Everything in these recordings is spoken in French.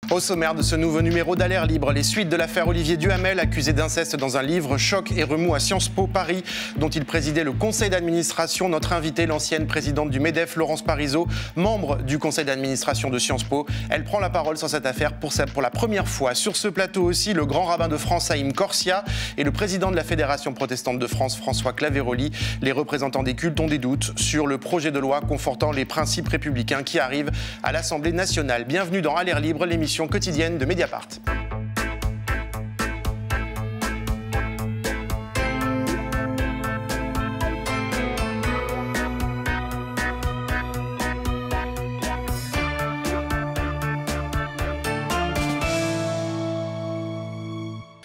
Au sommaire de ce nouveau numéro d'Alerte Libre, les suites de l'affaire Olivier Duhamel, accusé d'inceste dans un livre choc et remous à Sciences Po Paris, dont il présidait le conseil d'administration. Notre invitée, l'ancienne présidente du MEDEF, Laurence Parisot, membre du conseil d'administration de Sciences Po. Elle prend la parole sur cette affaire pour la première fois. Sur ce plateau aussi, le grand rabbin de France, Haïm Corsia, et le président de la Fédération protestante de France, François Claveroli. Les représentants des cultes ont des doutes sur le projet de loi confortant les principes républicains qui arrive à l'Assemblée nationale. Bienvenue dans Alerte Libre, l'émission quotidienne de Mediapart.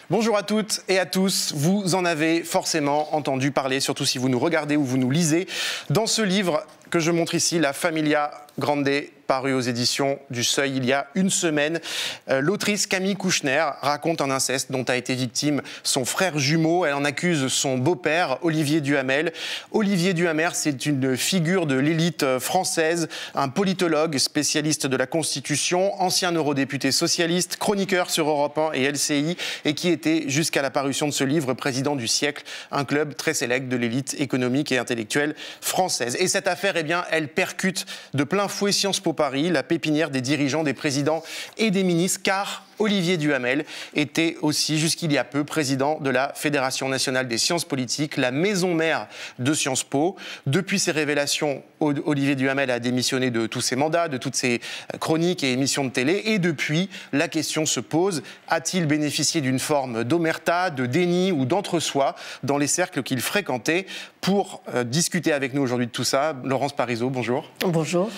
Bonjour à toutes et à tous, vous en avez forcément entendu parler, surtout si vous nous regardez ou vous nous lisez, dans ce livre que je montre ici, La Familia Grande, paru aux éditions du Seuil il y a une semaine. L'autrice Camille Kouchner raconte un inceste dont a été victime son frère jumeau. Elle en accuse son beau-père, Olivier Duhamel. Olivier Duhamel, c'est une figure de l'élite française, un politologue spécialiste de la Constitution, ancien eurodéputé socialiste, chroniqueur sur Europe 1 et LCI, et qui était, jusqu'à la parution de ce livre, président du siècle, un club très sélect de l'élite économique et intellectuelle française. Et cette affaire, eh bien, elle percute de plein fouet Sciences Po Paris, la pépinière des dirigeants, des présidents et des ministres, car Olivier Duhamel était aussi, jusqu'il y a peu, président de la Fédération nationale des sciences politiques, la maison mère de Sciences Po. Depuis ces révélations, Olivier Duhamel a démissionné de tous ses mandats, de toutes ses chroniques et émissions de télé. Et depuis, la question se pose, a-t-il bénéficié d'une forme d'omerta, de déni ou d'entre-soi dans les cercles qu'il fréquentait? Pour discuter avec nous aujourd'hui de tout ça, Laurence Parisot, bonjour. Bonjour.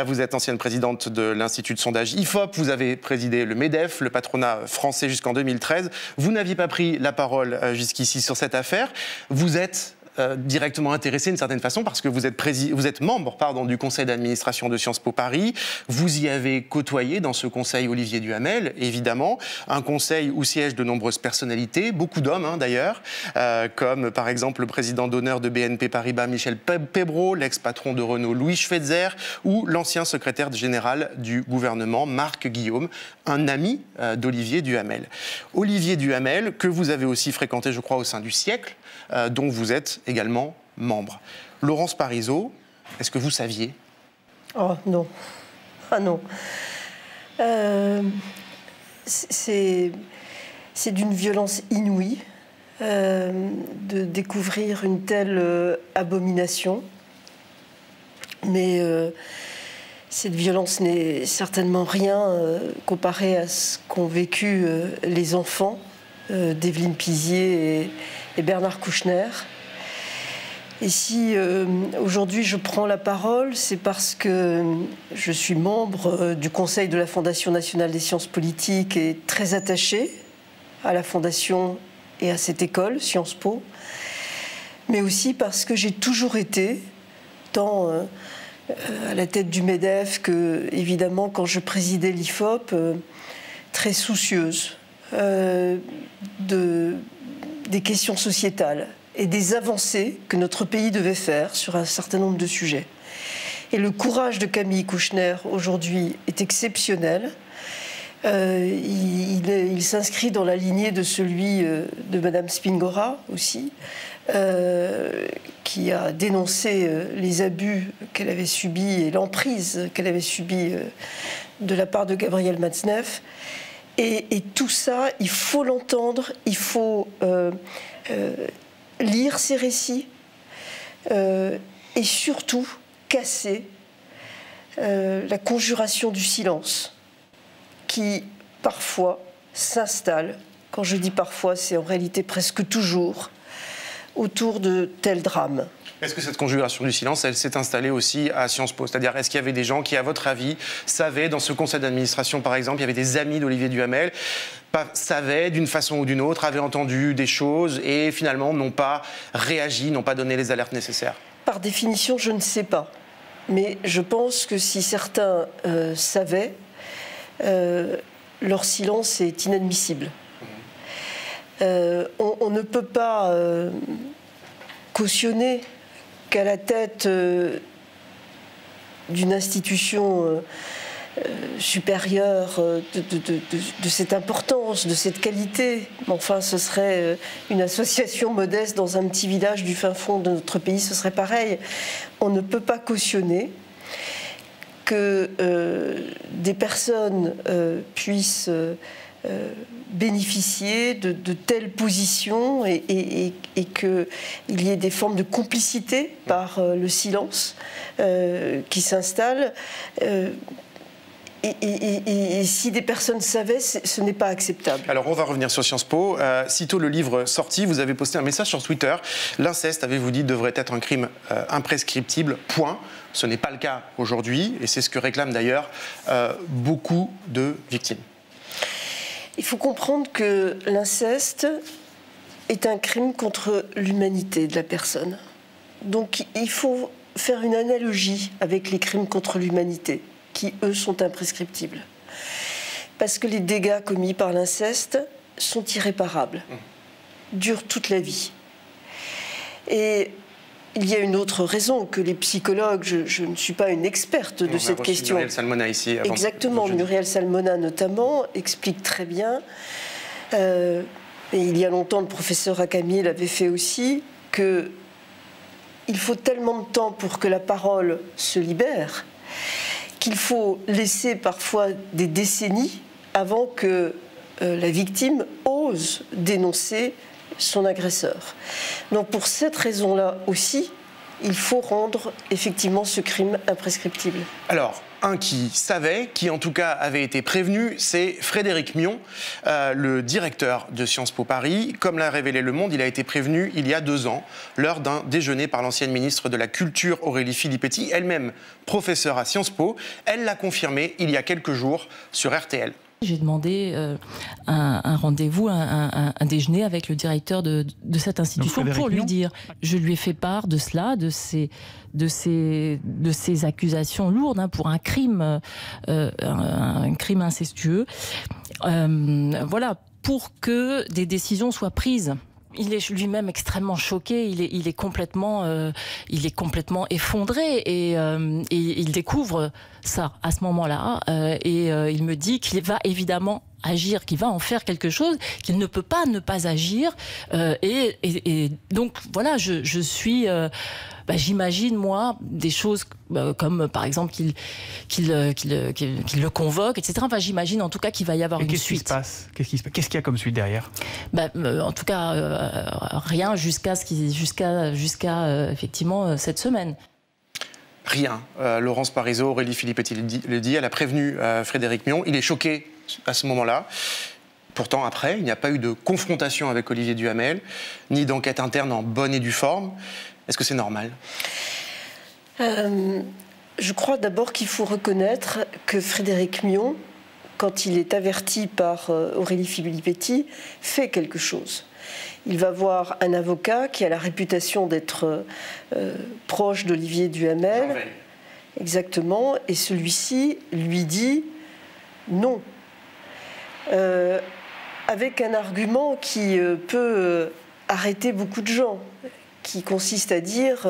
Vous êtes ancienne présidente de l'Institut de sondage IFOP, vous avez présidé le MEDEF, le patronat français jusqu'en 2013. Vous n'aviez pas pris la parole jusqu'ici sur cette affaire. Vous êtes directement intéressé d'une certaine façon parce que vous êtes membre du conseil d'administration de Sciences Po Paris. Vous y avez côtoyé dans ce conseil Olivier Duhamel, évidemment, un conseil où siègent de nombreuses personnalités, beaucoup d'hommes d'ailleurs, comme par exemple le président d'honneur de BNP Paribas Michel Pebro, l'ex-patron de Renault Louis Schweitzer ou l'ancien secrétaire général du gouvernement Marc Guillaume, un ami d'Olivier Duhamel. Olivier Duhamel, que vous avez aussi fréquenté, je crois, au sein du siècle, dont vous êtes également membre. Laurence Parisot, est-ce que vous saviez? Oh non. Ah non. C'est d'une violence inouïe de découvrir une telle abomination. Mais cette violence n'est certainement rien comparée à ce qu'ont vécu les enfants d'Evelyne Pizier et Bernard Kouchner. Et si aujourd'hui je prends la parole, c'est parce que je suis membre du Conseil de la Fondation nationale des sciences politiques et très attachée à la Fondation et à cette école, Sciences Po, mais aussi parce que j'ai toujours été, tant à la tête du MEDEF que, évidemment, quand je présidais l'IFOP, très soucieuse des questions sociétales et des avancées que notre pays devait faire sur un certain nombre de sujets. Et le courage de Camille Kouchner aujourd'hui est exceptionnel. Il s'inscrit dans la lignée de celui de Madame Spingora aussi, qui a dénoncé les abus qu'elle avait subis et l'emprise qu'elle avait subie de la part de Gabriel Matzneff. Et tout ça, il faut l'entendre, il faut lire ces récits et surtout casser la conjuration du silence qui parfois s'installe, quand je dis parfois, c'est en réalité presque toujours, autour de tels drames. Est-ce que cette conjuration du silence, elle s'est installée aussi à Sciences Po? C'est-à-dire, est-ce qu'il y avait des gens qui, à votre avis, savaient, dans ce conseil d'administration par exemple, il y avait des amis d'Olivier Duhamel, savaient d'une façon ou d'une autre, avaient entendu des choses et finalement n'ont pas réagi, n'ont pas donné les alertes nécessaires? Par définition, je ne sais pas. Mais je pense que si certains savaient, leur silence est inadmissible. On ne peut pas cautionner qu'à la tête d'une institution supérieur de cette importance, de cette qualité. Enfin, ce serait une association modeste dans un petit village du fin fond de notre pays, ce serait pareil. On ne peut pas cautionner que des personnes puissent bénéficier de telles positions et qu'il y ait des formes de complicité par le silence qui s'installe. Et si des personnes savaient, ce n'est pas acceptable. Alors on va revenir sur Sciences Po. Sitôt le livre sorti, vous avez posté un message sur Twitter. L'inceste, avez-vous dit, devrait être un crime imprescriptible, point. Ce n'est pas le cas aujourd'hui, et c'est ce que réclament d'ailleurs beaucoup de victimes. Il faut comprendre que l'inceste est un crime contre l'humanité de la personne. Donc il faut faire une analogie avec les crimes contre l'humanité, qui, eux, sont imprescriptibles. Parce que les dégâts commis par l'inceste sont irréparables, durent toute la vie. Et il y a une autre raison que les psychologues, je ne suis pas une experte de cette question. Muriel Salmona ici. Exactement, Muriel Salmona notamment explique très bien, et il y a longtemps le professeur Akami l'avait fait aussi, qu'il faut tellement de temps pour que la parole se libère, qu'il faut laisser parfois des décennies avant que la victime ose dénoncer son agresseur. Donc pour cette raison-là aussi, il faut rendre effectivement ce crime imprescriptible. Alors, un qui savait, qui en tout cas avait été prévenu, c'est Frédéric Mion, le directeur de Sciences Po Paris. Comme l'a révélé Le Monde, il a été prévenu il y a 2 ans, lors d'un déjeuner par l'ancienne ministre de la Culture, Aurélie Filippetti, elle-même professeure à Sciences Po. Elle l'a confirmé il y a quelques jours sur RTL. J'ai demandé un rendez-vous, un déjeuner avec le directeur de cette institution pour lui dire. Je lui ai fait part de cela, de ces accusations lourdes pour un crime incestueux. Voilà, pour que des décisions soient prises. Il est lui-même extrêmement choqué, il est complètement effondré et il découvre ça à ce moment-là il me dit qu'il va évidemment agir, qu'il va en faire quelque chose, qu'il ne peut pas ne pas agir et donc voilà, je suis j'imagine moi des choses comme par exemple qu'il le convoque, etc. Enfin, j'imagine en tout cas qu'il va y avoir une suite. Qu'est-ce qu'il y a comme suite derrière? En tout cas, rien jusqu'à effectivement cette semaine. Rien. Laurence Parisot, Aurélie Filippetti le dit, elle a prévenu Frédéric Mion. Il est choqué à ce moment-là. Pourtant, après, il n'y a pas eu de confrontation avec Olivier Duhamel, ni d'enquête interne en bonne et due forme. Est-ce que c'est normal ? Je crois d'abord qu'il faut reconnaître que Frédéric Mion, quand il est averti par Aurélie Filippetti, fait quelque chose. Il va voir un avocat qui a la réputation d'être proche d'Olivier Duhamel. Exactement. Et celui-ci lui dit non. Avec un argument qui peut arrêter beaucoup de gens, qui consiste à dire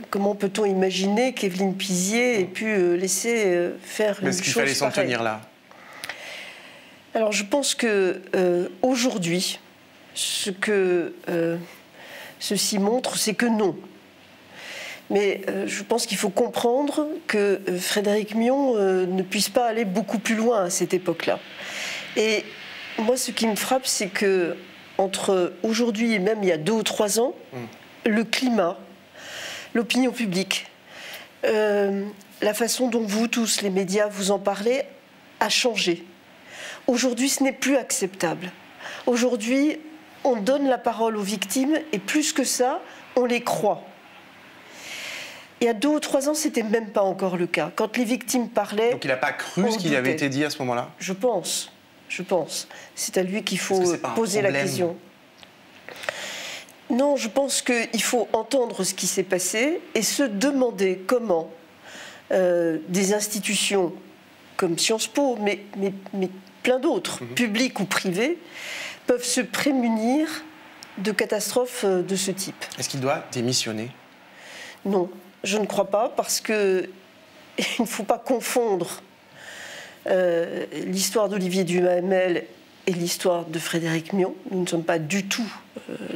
comment peut-on imaginer qu'Evelyne Pizier ait pu laisser faire une chose pareille. Est-ce qu'il fallait s'en tenir là ? Alors je pense que aujourd'hui, ce que ceci montre, c'est que non. Mais je pense qu'il faut comprendre que Frédéric Mion ne puisse pas aller beaucoup plus loin à cette époque-là. Et moi, ce qui me frappe, c'est que entre aujourd'hui et même il y a 2 ou 3 ans, le climat, l'opinion publique, la façon dont vous tous, les médias, vous en parlez, a changé. Aujourd'hui, ce n'est plus acceptable. Aujourd'hui, on donne la parole aux victimes et plus que ça, on les croit. Il y a 2 ou 3 ans, c'était même pas encore le cas. Quand les victimes parlaient... Donc il n'a pas cru ce qui avait été dit à ce moment-là ? Je pense. C'est à lui qu'il faut poser la question. Non, je pense qu'il faut entendre ce qui s'est passé et se demander comment des institutions comme Sciences Po, mais plein d'autres, publiques ou privées, peuvent se prémunir de catastrophes de ce type. Est-ce qu'il doit démissionner ? Non, je ne crois pas, parce qu'il ne faut pas confondre l'histoire d'Olivier Duhamel et l'histoire de Frédéric Mion. Nous ne sommes pas du tout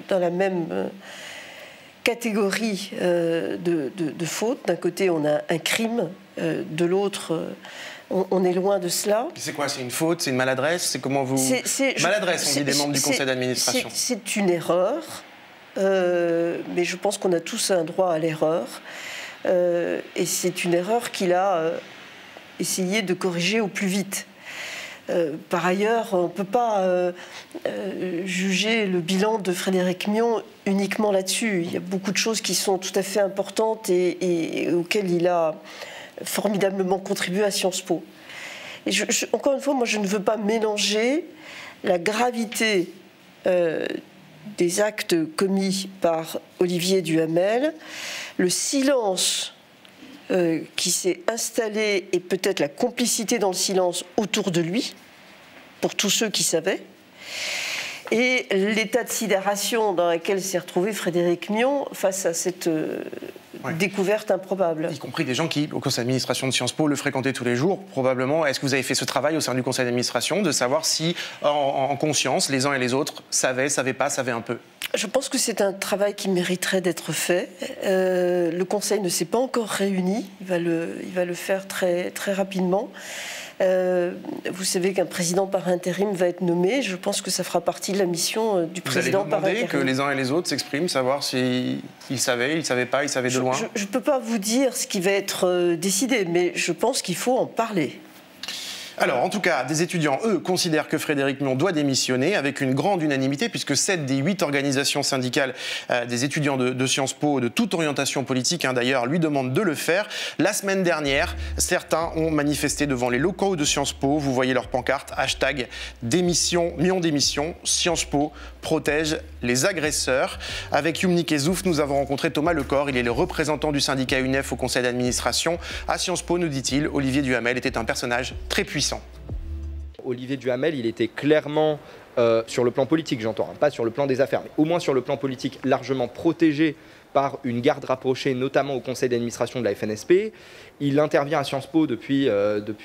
dans la même catégorie de faute. D'un côté, on a un crime, de l'autre, on est loin de cela. C'est quoi? C'est une faute? C'est une maladresse? C'est comment vous... Maladresse, on dit des membres du conseil d'administration. C'est une erreur, mais je pense qu'on a tous un droit à l'erreur. Et c'est une erreur qu'il a essayé de corriger au plus vite. Par ailleurs, on ne peut pas juger le bilan de Frédéric Mion uniquement là-dessus. Il y a beaucoup de choses qui sont tout à fait importantes et auxquelles il a formidablement contribué à Sciences Po. Et encore une fois, moi, je ne veux pas mélanger la gravité des actes commis par Olivier Duhamel, le silence qui s'est installé et peut-être la complicité dans le silence autour de lui, pour tous ceux qui savaient, et l'état de sidération dans lequel s'est retrouvé Frédéric Mion face à cette découverte improbable. Y compris des gens qui, au conseil d'administration de Sciences Po, le fréquentaient tous les jours, probablement. Est-ce que vous avez fait ce travail au sein du conseil d'administration, de savoir si, en conscience, les uns et les autres savaient pas, savaient un peu? Je pense que c'est un travail qui mériterait d'être fait. Le Conseil ne s'est pas encore réuni. Il va le faire très, très rapidement. Vous savez qu'un président par intérim va être nommé. Je pense que ça fera partie de la mission du président par intérim. Vous allez demander que les uns et les autres s'expriment, savoir s'ils savaient, ils ne savaient pas, ils savaient de loin? Je ne peux pas vous dire ce qui va être décidé, mais je pense qu'il faut en parler. Alors, en tout cas, des étudiants, eux, considèrent que Frédéric Mion doit démissionner avec une grande unanimité, puisque 7 des 8 organisations syndicales des étudiants de Sciences Po, de toute orientation politique, d'ailleurs, lui demandent de le faire. La semaine dernière, certains ont manifesté devant les locaux de Sciences Po. Vous voyez leur pancarte, hashtag démission, Mion démission, Sciences Po protège les agresseurs. Avec Yumni Kezouf, nous avons rencontré Thomas Lecor. Il est le représentant du syndicat UNEF au conseil d'administration. À Sciences Po, nous dit-il, Olivier Duhamel était un personnage très puissant. Olivier Duhamel, il était clairement, sur le plan politique, j'entends, pas sur le plan des affaires, mais au moins sur le plan politique, largement protégé par une garde rapprochée, notamment au conseil d'administration de la FNSP. Il intervient à Sciences Po depuis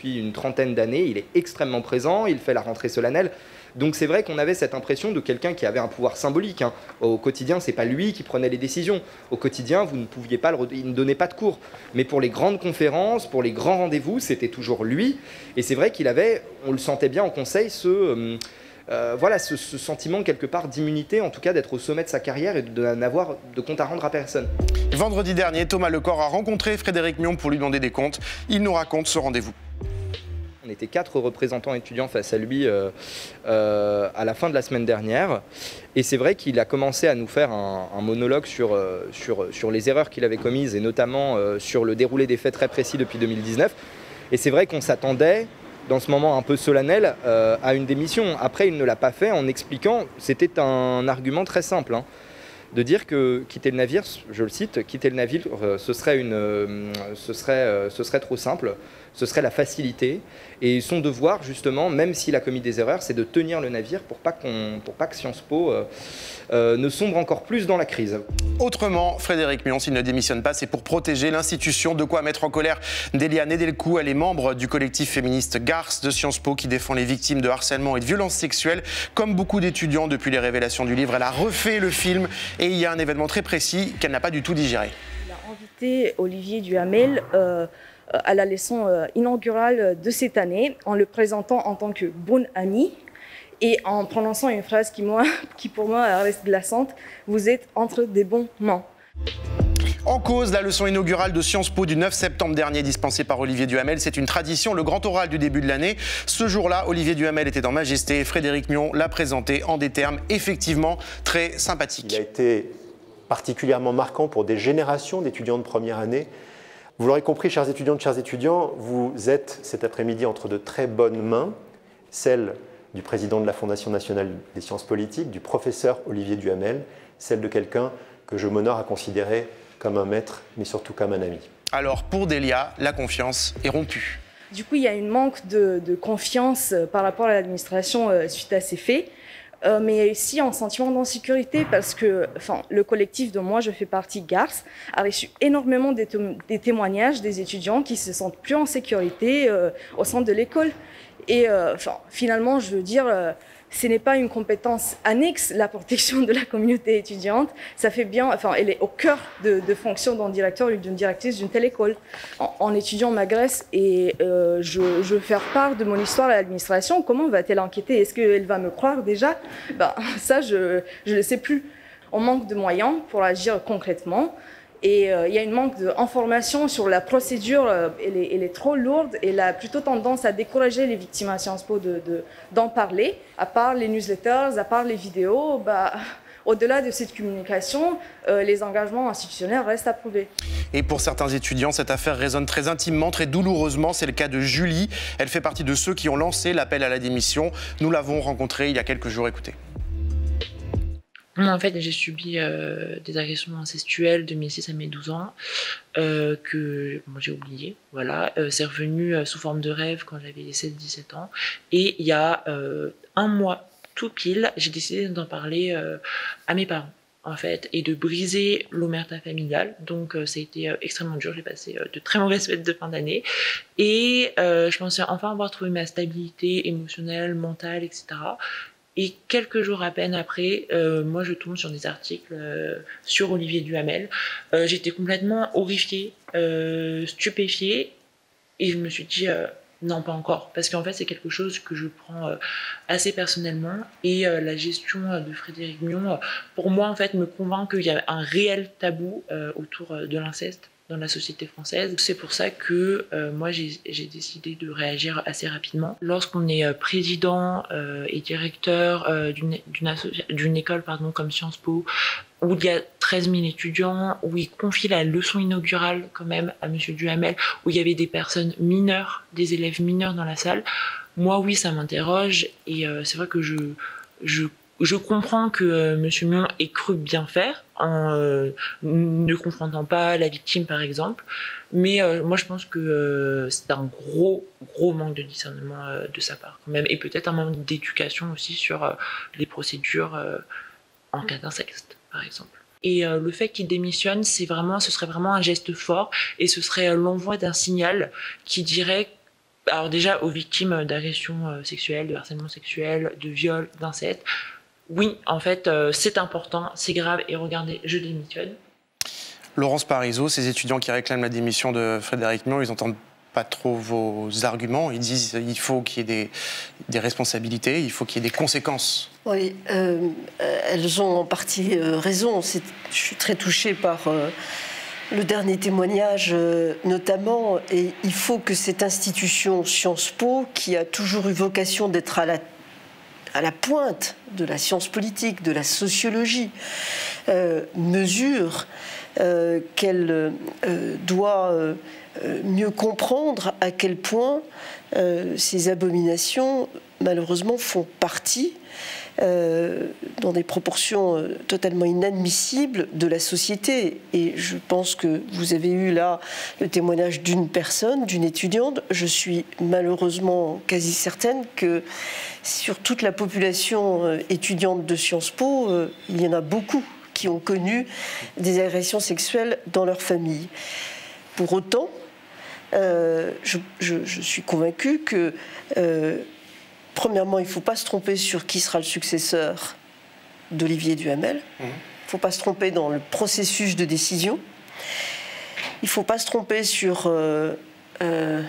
une trentaine d'années, il est extrêmement présent, il fait la rentrée solennelle. Donc c'est vrai qu'on avait cette impression de quelqu'un qui avait un pouvoir symbolique. Au quotidien, c'est pas lui qui prenait les décisions. Au quotidien, vous ne pouviez pas il ne donnait pas de cours. Mais pour les grandes conférences, pour les grands rendez-vous, c'était toujours lui. Et c'est vrai qu'il avait, on le sentait bien au conseil, ce sentiment quelque part d'immunité, en tout cas d'être au sommet de sa carrière et de n'avoir de compte à rendre à personne. Vendredi dernier, Thomas Lecor a rencontré Frédéric Mion pour lui demander des comptes. Il nous raconte ce rendez-vous. On était 4 représentants étudiants face à lui à la fin de la semaine dernière. Et c'est vrai qu'il a commencé à nous faire un monologue sur les erreurs qu'il avait commises et notamment sur le déroulé des faits très précis depuis 2019. Et c'est vrai qu'on s'attendait, dans ce moment un peu solennel, à une démission. Après, il ne l'a pas fait en expliquant, c'était un argument très simple, de dire que quitter le navire, je le cite, quitter le navire, ce serait trop simple, ce serait la facilité. Et son devoir, justement, même s'il a commis des erreurs, c'est de tenir le navire pour pas que Sciences Po ne sombre encore plus dans la crise. Autrement, Frédéric Mion, s'il ne démissionne pas, c'est pour protéger l'institution. De quoi mettre en colère Delia Nedelkou. Elle est membre du collectif féministe Garce de Sciences Po qui défend les victimes de harcèlement et de violences sexuelles. Comme beaucoup d'étudiants depuis les révélations du livre, elle a refait le film et il y a un événement très précis qu'elle n'a pas du tout digéré. Elle a invité Olivier Duhamel à la leçon inaugurale de cette année en le présentant en tant que bon ami et en prononçant une phrase qui pour moi reste glaçante: vous êtes entre des bons mains. En cause, la leçon inaugurale de Sciences Po du 9 septembre dernier dispensée par Olivier Duhamel. C'est une tradition, le grand oral du début de l'année. Ce jour-là, Olivier Duhamel était en majesté et Frédéric Mion l'a présenté en des termes effectivement très sympathiques. Il a été particulièrement marquant pour des générations d'étudiants de première année. Vous l'aurez compris, chers étudiants, vous êtes cet après-midi entre de très bonnes mains, celle du président de la Fondation nationale des sciences politiques, du professeur Olivier Duhamel, celle de quelqu'un que je m'honore à considérer comme un maître, mais surtout comme un ami. Alors pour Delia, la confiance est rompue. Du coup, il y a un manque de confiance par rapport à l'administration suite à ces faits. mais aussi un sentiment d'insécurité parce que le collectif dont moi je fais partie, GARS, a reçu énormément des témoignages des étudiants qui se sentent plus en sécurité au sein de l'école. Et finalement, je veux dire, ce n'est pas une compétence annexe, la protection de la communauté étudiante. Ça fait bien, elle est au cœur de fonction d'un directeur ou d'une directrice d'une telle école. En étudiant ma Grèce et je veux faire part de mon histoire à l'administration, comment va-t-elle enquêter? Est-ce qu'elle va me croire déjà? Ça, je ne le sais plus. On manque de moyens pour agir concrètement. Et il y a une manque d'information sur la procédure, elle est trop lourde et elle a plutôt tendance à décourager les victimes à Sciences Po d'en parler. À part les newsletters, à part les vidéos, au-delà de cette communication, les engagements institutionnels restent à prouver. Et pour certains étudiants, cette affaire résonne très intimement, très douloureusement. C'est le cas de Julie. Elle fait partie de ceux qui ont lancé l'appel à la démission. Nous l'avons rencontrée il y a quelques jours. Écoutez. Moi, en fait, j'ai subi des agressions incestuelles de mes 6 à mes 12 ans que j'ai oublié. Voilà. C'est revenu sous forme de rêve quand j'avais 17 ans. Et il y a 1 mois, tout pile, j'ai décidé d'en parler à mes parents, en fait, et de briser l'omerta familiale. Donc, ça a été extrêmement dur. J'ai passé de très mauvaises fêtes de fin d'année. Et je pensais enfin avoir trouvé ma stabilité émotionnelle, mentale, etc. Et quelques jours à peine après, moi je tombe sur des articles sur Olivier Duhamel. J'étais complètement horrifiée, stupéfiée, et je me suis dit non, pas encore, parce qu'en fait c'est quelque chose que je prends assez personnellement, et la gestion de Frédéric Mion, pour moi en fait, me convainc qu'il y a un réel tabou autour de l'inceste dans la société française. C'est pour ça que moi j'ai décidé de réagir assez rapidement. Lorsqu'on est président et directeur d'une école comme Sciences Po, où il y a 13 000 étudiants, où il confie la leçon inaugurale quand même à M. Duhamel, où il y avait des personnes mineures, des élèves mineurs dans la salle, moi oui ça m'interroge, et c'est vrai que je comprends que M. Mion ait cru bien faire en ne confrontant pas la victime, par exemple. Mais moi, je pense que c'est un gros manque de discernement de sa part, quand même. Et peut-être un manque d'éducation aussi sur les procédures en cas d'inceste, par exemple. Et le fait qu'il démissionne, ce serait vraiment un geste fort. Et ce serait l'envoi d'un signal qui dirait, alors déjà aux victimes d'agressions sexuelles, de harcèlement sexuel, de viol, d'inceste, oui, en fait, c'est important, c'est grave, et regardez, je démissionne. Laurence Parisot, ces étudiants qui réclament la démission de Frédéric Mion, ils n'entendent pas trop vos arguments. Ils disent qu'il faut qu'il y ait des responsabilités, il faut qu'il y ait des conséquences. Oui, elles ont en partie raison. Je suis très touchée par le dernier témoignage, notamment. Et il faut que cette institution Sciences Po, qui a toujours eu vocation d'être à la pointe de la science politique, de la sociologie, mesure qu'elle doit mieux comprendre à quel point ces abominations, malheureusement, font partie, dans des proportions totalement inadmissibles, de la société. Et je pense que vous avez eu là le témoignage d'une personne, d'une étudiante. Je suis malheureusement quasi certaine que sur toute la population étudiante de Sciences Po, il y en a beaucoup qui ont connu des agressions sexuelles dans leur famille. Pour autant, je suis convaincue que premièrement, il ne faut pas se tromper sur qui sera le successeur d'Olivier Duhamel. Il ne faut pas se tromper dans le processus de décision. Il ne faut pas se tromper sur le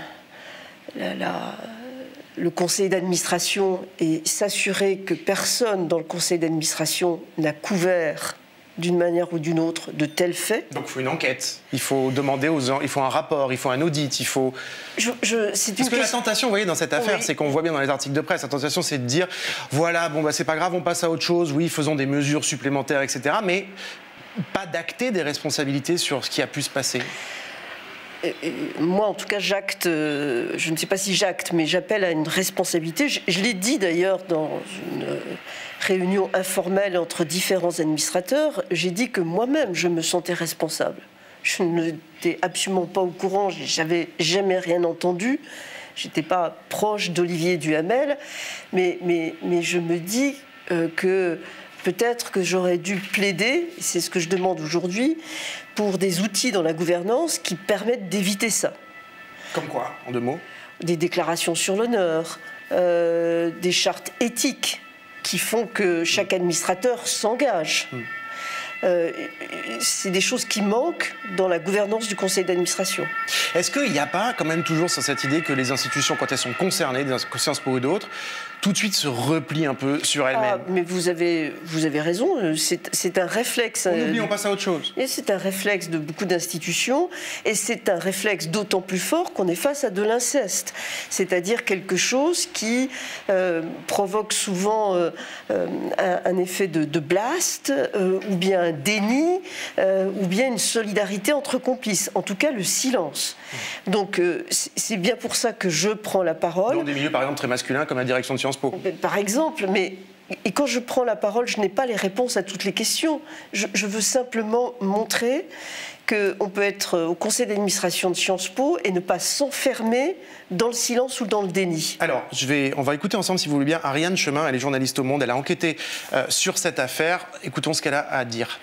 conseil d'administration et s'assurer que personne dans le conseil d'administration n'a couvert d'une manière ou d'une autre de tels faits. Donc il faut une enquête, il faut demander aux gens, il faut un rapport, il faut un audit, il faut... Parce que la tentation, vous voyez, dans cette affaire, c'est qu'on voit bien dans les articles de presse, la tentation c'est de dire, voilà, c'est pas grave, on passe à autre chose, oui, faisons des mesures supplémentaires, etc., mais pas d'acter des responsabilités sur ce qui a pu se passer. Moi, en tout cas, j'acte, je ne sais pas si j'acte, mais j'appelle à une responsabilité. Je l'ai dit d'ailleurs dans une réunion informelle entre différents administrateurs, j'ai dit que moi-même, je me sentais responsable. Je n'étais absolument pas au courant, j'avais jamais rien entendu, j'étais pas proche d'Olivier Duhamel, mais je me dis, que peut-être que j'aurais dû plaider, c'est ce que je demande aujourd'hui, pour des outils dans la gouvernance qui permettent d'éviter ça. Comme quoi, en 2 mots? Des déclarations sur l'honneur, des chartes éthiques qui font que chaque administrateur s'engage. C'est des choses qui manquent dans la gouvernance du conseil d'administration. Est-ce qu'il n'y a pas quand même toujours cette idée que les institutions, quand elles sont concernées, des Sciences Po ou d'autres, tout de suite se replient un peu sur elles-mêmes? Mais vous avez raison, c'est un réflexe. N'oublions pas ça, autre chose. Et c'est un réflexe de beaucoup d'institutions, et c'est un réflexe d'autant plus fort qu'on est face à de l'inceste, c'est-à-dire quelque chose qui provoque souvent un effet de blast, ou bien un déni, ou bien une solidarité entre complices, en tout cas le silence. Donc c'est bien pour ça que je prends la parole. Dans des milieux par exemple très masculins comme la direction de Sciences Po. Par exemple, et quand je prends la parole, je n'ai pas les réponses à toutes les questions. Je veux simplement montrer qu'on peut être au conseil d'administration de Sciences Po et ne pas s'enfermer dans le silence ou dans le déni. Alors, on va écouter ensemble, si vous voulez bien, Ariane Chemin, elle est journaliste au Monde, elle a enquêté sur cette affaire. Écoutons ce qu'elle a à dire.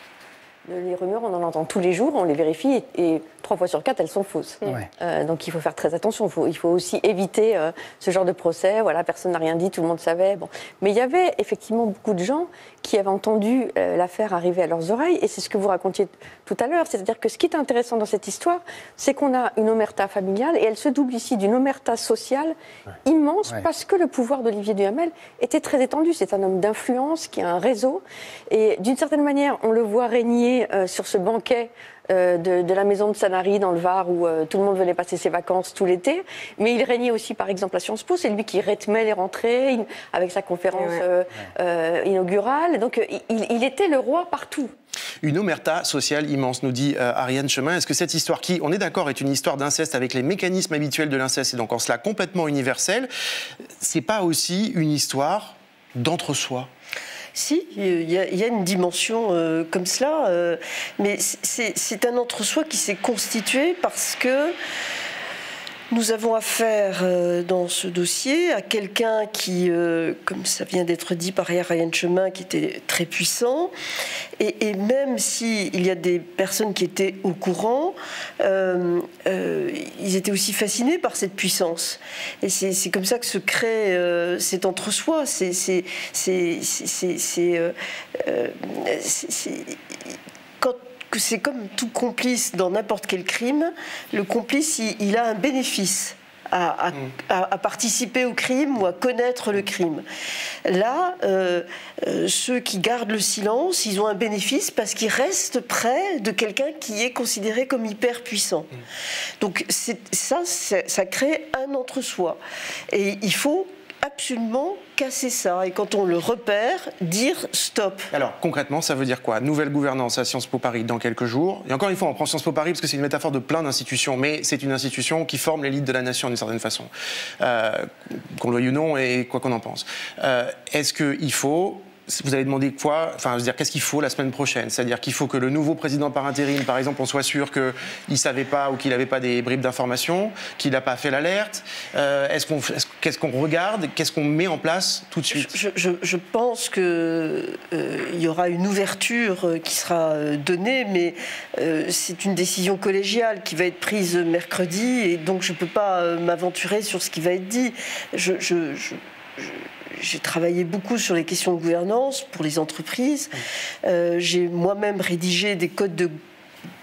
Les rumeurs, on en entend tous les jours, on les vérifie et 3 fois sur 4, elles sont fausses. Ouais. Donc il faut faire très attention. Il faut aussi éviter ce genre de procès. Voilà, personne n'a rien dit, tout le monde savait. Bon. Mais il y avait effectivement beaucoup de gens qui avaient entendu l'affaire arriver à leurs oreilles, et c'est ce que vous racontiez tout à l'heure. C'est-à-dire que ce qui est intéressant dans cette histoire, c'est qu'on a une omerta familiale, et elle se double ici d'une omerta sociale immense, parce que le pouvoir d'Olivier Duhamel était très étendu. C'est un homme d'influence qui a un réseau, et d'une certaine manière, on le voit régner sur ce banquet de la maison de Sanary dans le Var, où tout le monde venait passer ses vacances tout l'été. Mais il régnait aussi, par exemple, à Sciences Po. C'est lui qui rythmait les rentrées avec sa conférence inaugurale. Donc il était le roi partout. Une omerta sociale immense, nous dit Ariane Chemin. Est-ce que cette histoire, qui, on est d'accord, est une histoire d'inceste avec les mécanismes habituels de l'inceste, et donc en cela complètement universelle, c'est pas aussi une histoire d'entre-soi? Si, il y a une dimension comme cela, mais c'est un entre-soi qui s'est constitué parce que nous avons affaire dans ce dossier à quelqu'un qui, comme ça vient d'être dit par Ariane Chemin, qui était très puissant, et même s'il y a des personnes qui étaient au courant, ils étaient aussi fascinés par cette puissance. Et c'est comme ça que se crée cet entre-soi. C'est comme tout complice dans n'importe quel crime. Le complice, il a un bénéfice à participer au crime ou à connaître le crime. Là, ceux qui gardent le silence, ils ont un bénéfice parce qu'ils restent près de quelqu'un qui est considéré comme hyper puissant. Donc ça crée un entre-soi. Et il faut absolument casser ça, et quand on le repère, dire stop. Alors concrètement, ça veut dire quoi? Nouvelle gouvernance à Sciences Po Paris dans quelques jours. Et encore une fois, on prend Sciences Po Paris parce que c'est une métaphore de plein d'institutions, mais c'est une institution qui forme l'élite de la nation d'une certaine façon, qu'on le veuille ou non, et quoi qu'on en pense. Est-ce qu'il faut... Vous avez demandé quoi? Enfin, je veux dire, qu'est-ce qu'il faut la semaine prochaine? C'est-à-dire qu'il faut que le nouveau président par intérim, par exemple, on soit sûr qu'il ne savait pas ou qu'il n'avait pas des bribes d'informations, qu'il n'a pas fait l'alerte. Qu'est-ce qu'on regarde? Qu'est-ce qu'on met en place tout de suite? Je pense qu'il y aura une ouverture qui sera donnée, mais c'est une décision collégiale qui va être prise mercredi, et donc je ne peux pas m'aventurer sur ce qui va être dit. J'ai travaillé beaucoup sur les questions de gouvernance pour les entreprises. J'ai moi-même rédigé des codes de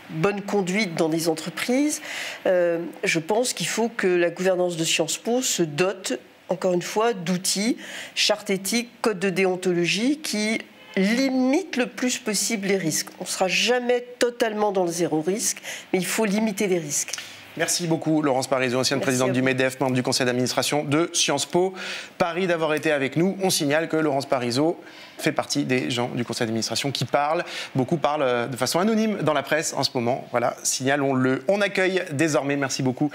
bonne conduite dans des entreprises. Je pense qu'il faut que la gouvernance de Sciences Po se dote, encore une fois, d'outils, charte éthique, code de déontologie qui limitent le plus possible les risques. On ne sera jamais totalement dans le zéro risque, mais il faut limiter les risques. Merci beaucoup Laurence Parisot, ancienne présidente du MEDEF, membre du conseil d'administration de Sciences Po Paris, d'avoir été avec nous. On signale que Laurence Parisot fait partie des gens du conseil d'administration qui parlent. Beaucoup parlent de façon anonyme dans la presse en ce moment. Voilà, signalons-le. On accueille désormais, merci beaucoup,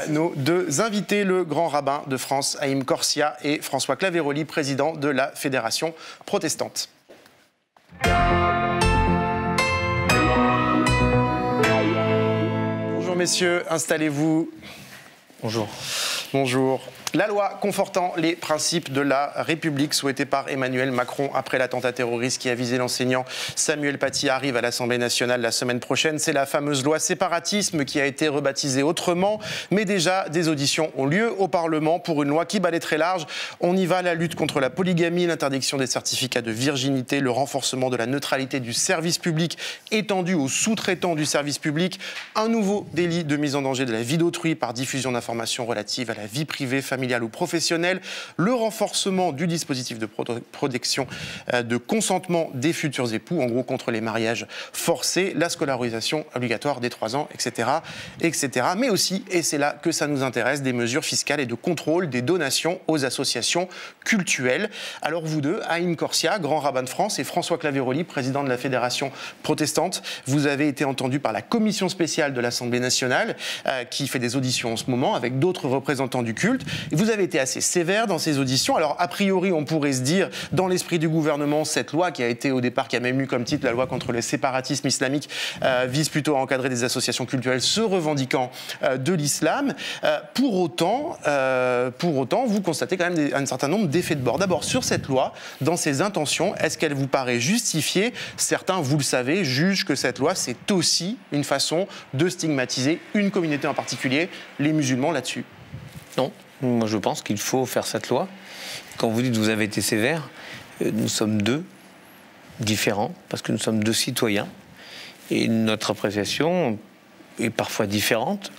nos deux invités, le grand rabbin de France, Haïm Corsia, et François Claveroli, président de la Fédération protestante. Bonjour messieurs, installez-vous. Bonjour. Bonjour. La loi confortant les principes de la République souhaitée par Emmanuel Macron après l'attentat terroriste qui a visé l'enseignant Samuel Paty arrive à l'Assemblée nationale la semaine prochaine. C'est la fameuse loi séparatisme qui a été rebaptisée autrement. Mais déjà, des auditions ont lieu au Parlement pour une loi qui balaie très large. On y va, la lutte contre la polygamie, l'interdiction des certificats de virginité, le renforcement de la neutralité du service public étendu aux sous-traitants du service public, un nouveau délit de mise en danger de la vie d'autrui par diffusion d'informations relatives à la vie privée, familiale ou professionnelle, le renforcement du dispositif de protection de consentement des futurs époux, en gros contre les mariages forcés, la scolarisation obligatoire des 3 ans, etc., etc. Mais aussi, et c'est là que ça nous intéresse, des mesures fiscales et de contrôle des donations aux associations cultuelles. Alors vous deux, Haïm Corsia, grand rabbin de France, et François Claveroli, président de la Fédération protestante, vous avez été entendus par la commission spéciale de l'Assemblée nationale qui fait des auditions en ce moment avec d'autres représentants du culte. Et vous avez été assez sévère dans ces auditions. Alors, a priori, on pourrait se dire, dans l'esprit du gouvernement, cette loi qui a été au départ, qui a même eu comme titre la loi contre le séparatisme islamique, vise plutôt à encadrer des associations culturelles se revendiquant de l'islam. Pour autant, vous constatez quand même un certain nombre d'effets de bord. D'abord, sur cette loi, dans ses intentions, est-ce qu'elle vous paraît justifiée ? Certains, vous le savez, jugent que cette loi, c'est aussi une façon de stigmatiser une communauté en particulier, les musulmans là-dessus. Non. Moi, je pense qu'il faut faire cette loi. Quand vous dites que vous avez été sévère, nous sommes deux différents, parce que nous sommes deux citoyens. Et notre appréciation est parfois différente.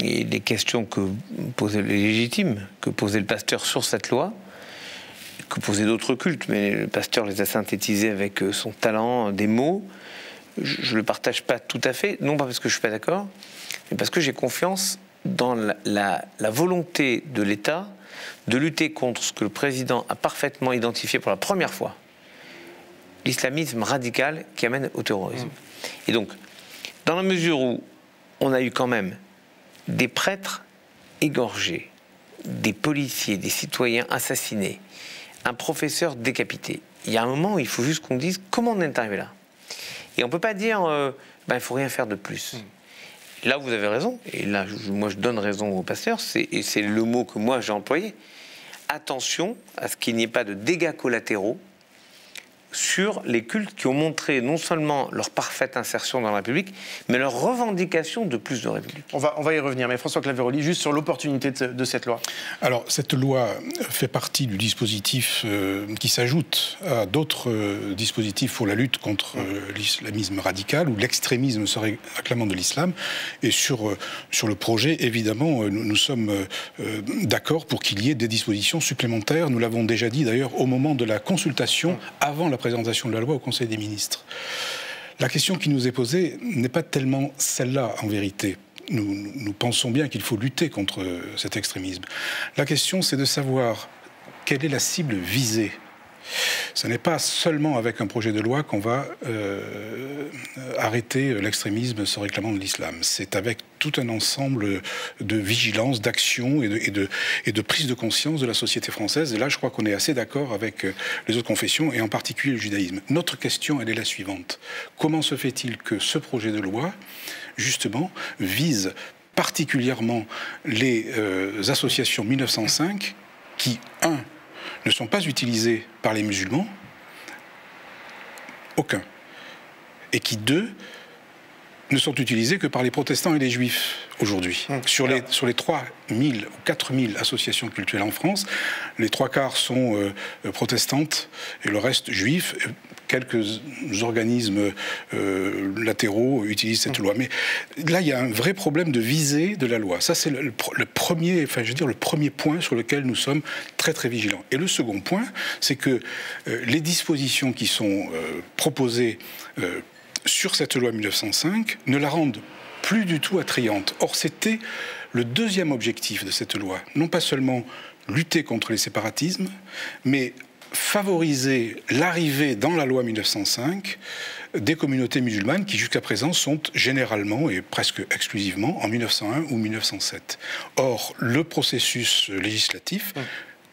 Et les questions légitimes que posait le pasteur sur cette loi, que posaient d'autres cultes, mais le pasteur les a synthétisées avec son talent des mots, je ne le partage pas tout à fait, non pas parce que je ne suis pas d'accord, mais parce que j'ai confiance dans la volonté de l'État de lutter contre ce que le président a parfaitement identifié pour la première fois, l'islamisme radical qui amène au terrorisme. Et donc, dans la mesure où on a eu quand même des prêtres égorgés, des policiers, des citoyens assassinés, un professeur décapité, il y a un moment où il faut juste qu'on dise comment on est arrivé là. Et on ne peut pas dire il ne faut rien faire de plus. Là, vous avez raison, et là, moi, je donne raison au pasteur, et c'est le mot que moi, j'ai employé. Attention à ce qu'il n'y ait pas de dégâts collatéraux sur les cultes qui ont montré non seulement leur parfaite insertion dans la République, mais leur revendication de plus de République. On va y revenir, mais François Claveroli, juste sur l'opportunité de cette loi. Alors, cette loi fait partie du dispositif qui s'ajoute à d'autres dispositifs pour la lutte contre l'islamisme radical ou l'extrémisme se réclamant de l'islam. Et sur le projet, évidemment, nous sommes d'accord pour qu'il y ait des dispositions supplémentaires. Nous l'avons déjà dit d'ailleurs au moment de la consultation avant la présentation de la loi au Conseil des ministres. La question qui nous est posée n'est pas tellement celle-là, en vérité. Nous pensons bien qu'il faut lutter contre cet extrémisme. La question, c'est de savoir quelle est la cible visée. Ce n'est pas seulement avec un projet de loi qu'on va arrêter l'extrémisme se réclamant de l'islam. C'est avec tout un ensemble de vigilance, d'action et de prise de conscience de la société française. Et là, je crois qu'on est assez d'accord avec les autres confessions, et en particulier le judaïsme. Notre question, elle est la suivante. Comment se fait-il que ce projet de loi, justement, vise particulièrement les associations 1905 qui, ne sont pas utilisés par les musulmans, aucun. Et qui, ne sont utilisés que par les protestants et les juifs aujourd'hui. Sur les 3 000 ou 4 000 associations culturelles en France, les 3/4 sont protestantes et le reste juifs. Quelques organismes latéraux utilisent cette loi. Mais là, il y a un vrai problème de visée de la loi. Ça, c'est le premier point sur lequel nous sommes très, très vigilants. Et le second point, c'est que les dispositions qui sont proposées sur cette loi 1905 ne la rendent plus du tout attrayante. Or, c'était le deuxième objectif de cette loi. Non pas seulement lutter contre les séparatismes, mais favoriser l'arrivée dans la loi 1905 des communautés musulmanes qui jusqu'à présent sont généralement et presque exclusivement en 1901 ou 1907. Or, le processus législatif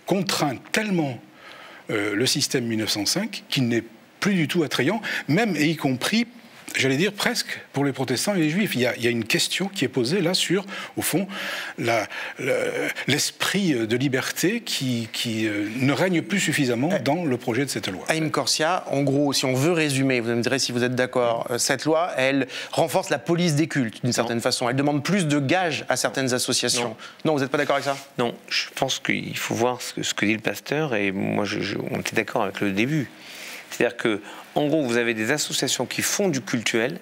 contraint tellement le système 1905 qu'il n'est plus du tout attrayant, même et y compris j'allais dire presque pour les protestants et les juifs. Il y a une question qui est posée là sur, au fond, l'esprit de liberté qui ne règne plus suffisamment dans le projet de cette loi. Haïm Corsia, en gros, si on veut résumer, vous me direz si vous êtes d'accord, cette loi, elle renforce la police des cultes d'une certaine façon. Elle demande plus de gages à certaines associations. Non, vous n'êtes pas d'accord avec ça? Non, je pense qu'il faut voir ce que dit le pasteur, et moi, on était d'accord avec le début. C'est-à-dire que, en gros, vous avez des associations qui font du cultuel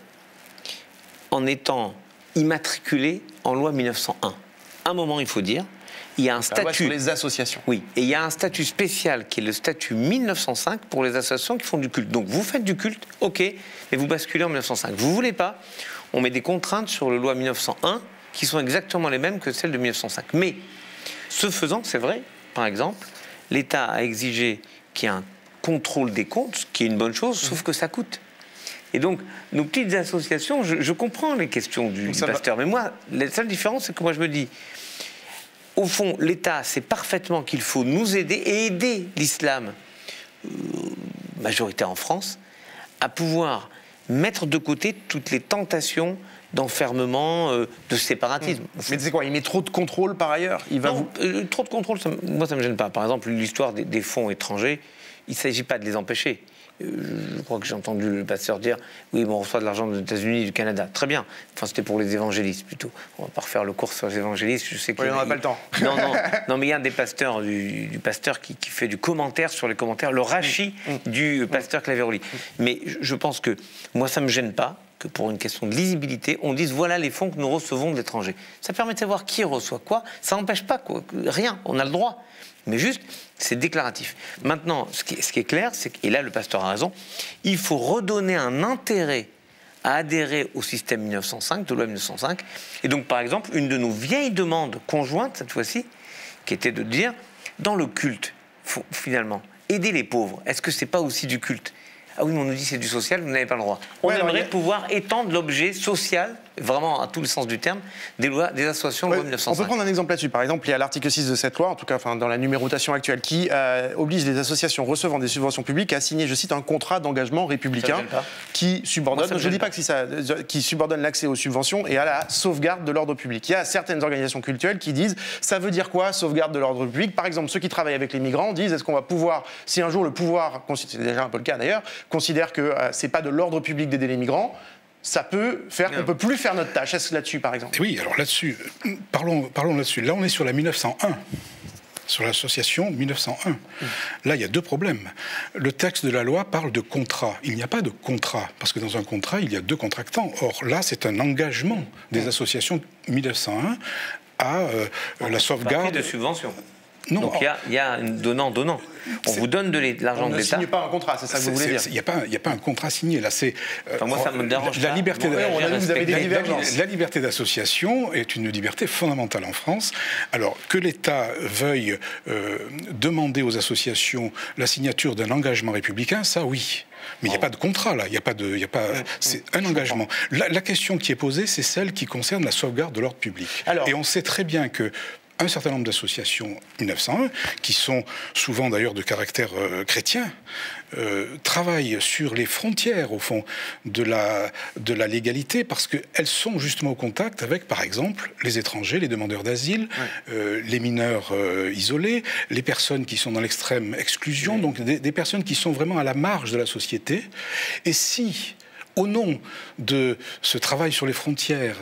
en étant immatriculées en loi 1901. À un moment, il faut dire, il y a un statut... La loi sur les associations. Oui, et il y a un statut spécial qui est le statut 1905 pour les associations qui font du culte. Donc vous faites du culte, ok, mais vous basculez en 1905. Vous voulez pas, on met des contraintes sur la loi 1901 qui sont exactement les mêmes que celles de 1905. Mais, ce faisant, c'est vrai, par exemple, l'État a exigé qu'il y ait un contrôle des comptes, ce qui est une bonne chose, sauf que ça coûte. Et donc, nos petites associations, je comprends les questions du pasteur, mais moi, la seule différence, c'est que moi, je me dis, au fond, l'État sait parfaitement qu'il faut nous aider et aider l'islam, majoritaire en France, à pouvoir mettre de côté toutes les tentations d'enfermement, de séparatisme. Mais c'est quoi? Il met trop de contrôle par ailleurs? Trop de contrôle, moi ça me gêne pas. Par exemple, l'histoire des fonds étrangers, il ne s'agit pas de les empêcher. Je crois que j'ai entendu le pasteur dire oui, bon, on reçoit de l'argent des États-Unis et du Canada. Très bien. Enfin, c'était pour les évangélistes plutôt. On va pas refaire le cours sur les évangélistes. Je sais qu'il on n'a pas le temps. Non, mais il y a un des pasteurs, du pasteur qui fait du commentaire sur les commentaires, le rachis du pasteur Claveroli. Mais je pense que moi, ça me gêne pas que pour une question de lisibilité, on dise voilà les fonds que nous recevons de l'étranger. Ça permet de savoir qui reçoit quoi. Ça n'empêche pas rien. On a le droit. Mais juste, c'est déclaratif. Maintenant, ce qui est clair, c'est que, et là le pasteur a raison, il faut redonner un intérêt à adhérer au système 1905, de loi 1905. Et donc, par exemple, une de nos vieilles demandes conjointes, cette fois-ci, qui était de dire, dans le culte, faut, finalement, aider les pauvres, est-ce que c'est pas aussi du culte? Ah oui, mais on nous dit c'est du social, vous n'avez pas le droit. On aimerait pouvoir étendre l'objet social, vraiment à tout le sens du terme, des associations loi 1905. On peut prendre un exemple là-dessus. Par exemple, il y a l'article 6 de cette loi, en tout cas dans la numérotation actuelle, qui oblige les associations recevant des subventions publiques à signer, je cite, un contrat d'engagement républicain qui subordonne, je ne dis pas que qui subordonne l'accès aux subventions et à la sauvegarde de l'ordre public. Il y a certaines organisations cultuelles qui disent, ça veut dire quoi, sauvegarde de l'ordre public? Par exemple, ceux qui travaillent avec les migrants disent, est-ce qu'on va pouvoir, si un jour le pouvoir, c'est déjà un peu le cas d'ailleurs, considère que c'est pas de l'ordre public d'aider les migrants, ça peut faire qu'on ne peut plus faire notre tâche. Est-ce là-dessus, par exemple? Oui, alors là-dessus, parlons là-dessus. Là, on est sur la 1901, sur l'association 1901. Là, il y a deux problèmes. Le texte de la loi parle de contrat. Il n'y a pas de contrat, parce que dans un contrat, il y a deux contractants. Or, là, c'est un engagement des associations 1901 à la sauvegarde... de subventions. Non. Donc il y a un donnant-donnant. On vous donne de l'argent de l'État. On ne signe pas un contrat, c'est ça que vous voulez dire? Il n'y a pas un contrat signé. Là, c'est moi, ça me dérange la liberté. Vous avez des divergences. La liberté d'association est une liberté fondamentale en France. Alors que l'État veuille demander aux associations la signature d'un engagement républicain, ça oui. Mais il n'y a pas de contrat là. C'est un engagement. La question qui est posée, c'est celle qui concerne la sauvegarde de l'ordre public. Et on sait très bien que un certain nombre d'associations 1901, qui sont souvent d'ailleurs de caractère chrétien, travaillent sur les frontières, au fond, de la légalité, parce qu'elles sont justement au contact avec, par exemple, les étrangers, les demandeurs d'asile, les mineurs isolés, les personnes qui sont dans l'extrême exclusion, donc des personnes qui sont vraiment à la marge de la société. Et si, au nom de ce travail sur les frontières,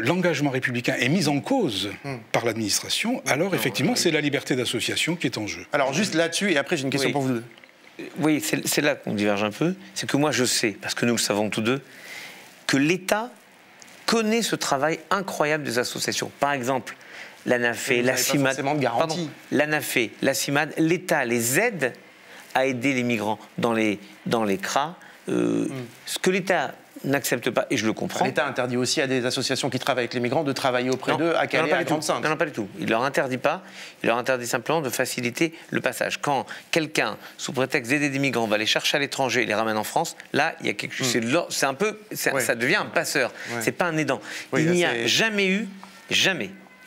l'engagement républicain est mis en cause par l'administration, alors effectivement c'est la liberté d'association qui est en jeu. Alors juste là-dessus, et après j'ai une question pour vous deux. Oui, c'est là qu'on diverge un peu. C'est que moi je sais, parce que nous le savons tous deux, que l'État connaît ce travail incroyable des associations. Par exemple, l'ANAFE, la CIMAD, l'État les aide à aider les migrants dans les CRA. Ce que l'État n'accepte pas, et je le comprends. L'État interdit aussi à des associations qui travaillent avec les migrants de travailler auprès d'eux à Calais, à Grande-Synthe. Non, pas du tout. Il ne leur interdit pas. Il leur interdit simplement de faciliter le passage. Quand quelqu'un, sous prétexte d'aider des migrants, va les chercher à l'étranger et les ramène en France, là, il y a quelque chose. C'est un peu, ça devient un passeur. C'est pas un aidant. Il n'y a jamais eu,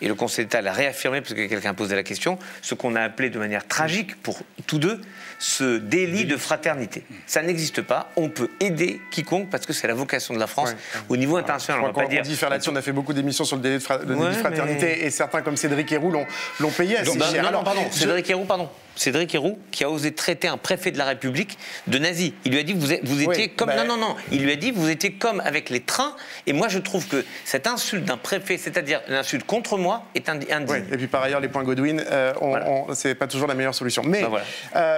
et le Conseil d'État l'a réaffirmé parce que quelqu'un posait la question, ce qu'on a appelé de manière tragique pour tous deux, ce délit de fraternité. Ça n'existe pas, on peut aider quiconque parce que c'est la vocation de la France au niveau international. On dit faire là-dessus, on a fait beaucoup d'émissions sur le délit de fraternité et certains comme Cédric Héroux l'ont payé assez cher. Non, pardon, Cédric Héroux qui a osé traiter un préfet de la République de nazi. Il lui a dit vous étiez comme... Non. Il lui a dit vous étiez comme avec les trains. Et moi je trouve que cette insulte d'un préfet, c'est-à-dire l'insulte contre moi, est indigne. Oui. Et puis par ailleurs les points Godwin, c'est pas toujours la meilleure solution. Mais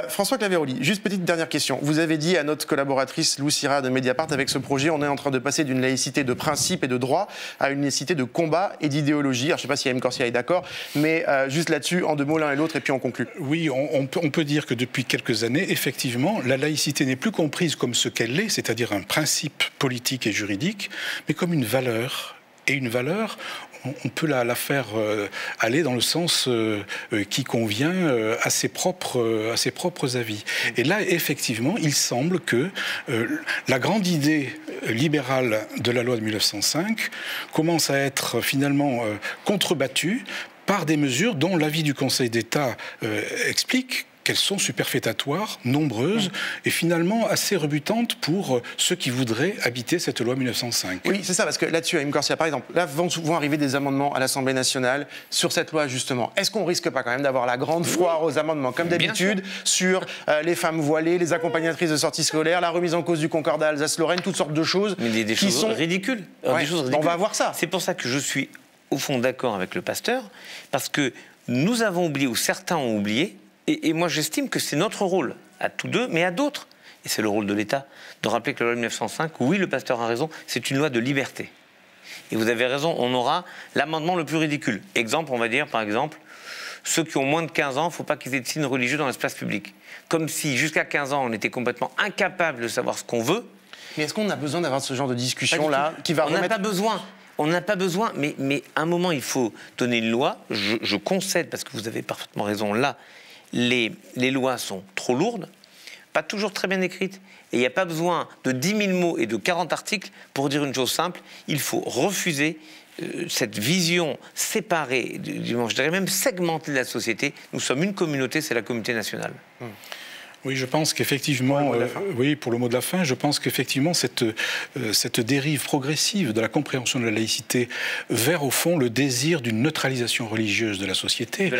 François Claveroli, juste petite dernière question. Vous avez dit à notre collaboratrice Lou Sira de Mediapart, avec ce projet, on est en train de passer d'une laïcité de principe et de droit à une laïcité de combat et d'idéologie. Alors je ne sais pas si Haïm Corsia est d'accord, mais juste là-dessus, en 2 mots l'un et l'autre, et puis on conclut. Oui, on peut dire que depuis quelques années, effectivement, la laïcité n'est plus comprise comme ce qu'elle est, c'est-à-dire un principe politique et juridique, mais comme une valeur. Et une valeur, on peut la faire aller dans le sens qui convient à ses propres avis. Et là, effectivement, il semble que la grande idée libérale de la loi de 1905 commence à être finalement contrebattue par des mesures dont l'avis du Conseil d'État explique qu'elles sont superfétatoires, nombreuses et finalement assez rebutantes pour ceux qui voudraient habiter cette loi 1905. Oui, c'est ça, parce que là-dessus, Haïm Corsia, par exemple, là vont arriver des amendements à l'Assemblée nationale sur cette loi, justement. Est-ce qu'on risque pas quand même d'avoir la grande foire aux amendements, comme d'habitude, sur les femmes voilées, les accompagnatrices de sortie scolaire, la remise en cause du Concordat Alsace-Lorraine, toutes sortes de choses des qui choses sont ridicules. Des choses ridicules. On va voir ça. C'est pour ça que je suis, au fond, d'accord avec le pasteur, parce que nous avons oublié, ou certains ont oublié, et moi j'estime que c'est notre rôle, à tous deux, mais à d'autres, et c'est le rôle de l'État, de rappeler que la loi de 1905, oui, le pasteur a raison, c'est une loi de liberté. Et vous avez raison, on aura l'amendement le plus ridicule. Exemple, on va dire, par exemple, ceux qui ont moins de 15 ans, il ne faut pas qu'ils aient de signes religieux dans l'espace public. Comme si, jusqu'à 15 ans, on était complètement incapable de savoir ce qu'on veut. Mais est-ce qu'on a besoin d'avoir ce genre de discussion-là qui va remettre... On n'a pas besoin. On n'a pas besoin, mais à un moment, il faut donner une loi. Je concède, parce que vous avez parfaitement raison, là, les lois sont trop lourdes, pas toujours très bien écrites, et il n'y a pas besoin de 10 000 mots et de 40 articles pour dire une chose simple, il faut refuser cette vision séparée, je dirais même segmentée de la société. Nous sommes une communauté, c'est la communauté nationale. Oui, je pense qu'effectivement, pour le mot de la fin, je pense qu'effectivement cette dérive progressive de la compréhension de la laïcité vers, au fond, le désir d'une neutralisation religieuse de la société,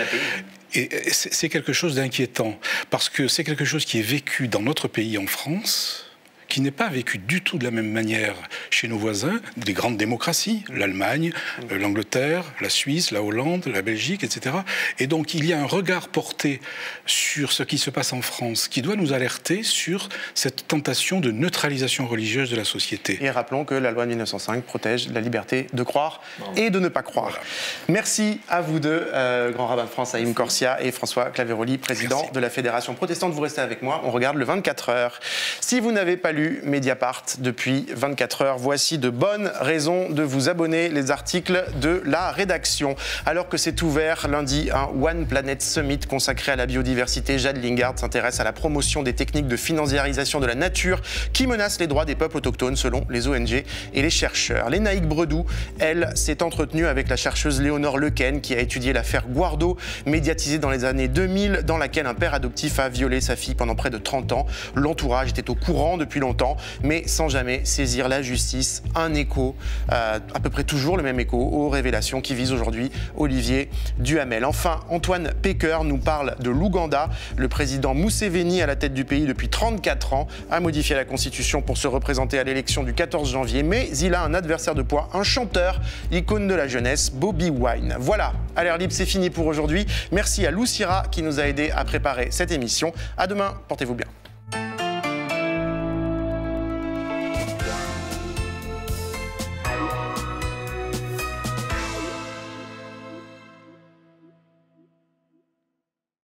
c'est quelque chose d'inquiétant, parce que c'est quelque chose qui est vécu dans notre pays, en France, qui n'est pas vécu du tout de la même manière chez nos voisins, des grandes démocraties, l'Allemagne, l'Angleterre, la Suisse, la Hollande, la Belgique, etc. Et donc il y a un regard porté sur ce qui se passe en France qui doit nous alerter sur cette tentation de neutralisation religieuse de la société. Et rappelons que la loi de 1905 protège la liberté de croire et de ne pas croire. Voilà. Merci à vous deux, grand rabbin de France Haïm Corsia et François Claveroli, président de la Fédération protestante. Vous restez avec moi, on regarde le 24 heures. Si vous n'avez pas lu Mediapart depuis 24 heures, voici de bonnes raisons de vous abonner, les articles de la rédaction. Alors que c'est ouvert lundi un One Planet Summit consacré à la biodiversité, Jade Lingard s'intéresse à la promotion des techniques de financiarisation de la nature qui menacent les droits des peuples autochtones selon les ONG et les chercheurs. Lénaïque Bredou, elle, s'est entretenue avec la chercheuse Léonore Lequen qui a étudié l'affaire Guardo, médiatisée dans les années 2000, dans laquelle un père adoptif a violé sa fille pendant près de 30 ans. L'entourage était au courant depuis longtemps, mais sans jamais saisir la justice. Un écho, à peu près toujours le même écho, aux révélations qui visent aujourd'hui Olivier Duhamel. Enfin, Antoine Pecker nous parle de l'Ouganda. Le président Museveni, à la tête du pays depuis 34 ans, a modifié la constitution pour se représenter à l'élection du 14 janvier, mais il a un adversaire de poids, un chanteur, icône de la jeunesse, Bobi Wine. Voilà, à l'air libre, c'est fini pour aujourd'hui. Merci à Lou Sira qui nous a aidés à préparer cette émission. À demain, portez-vous bien.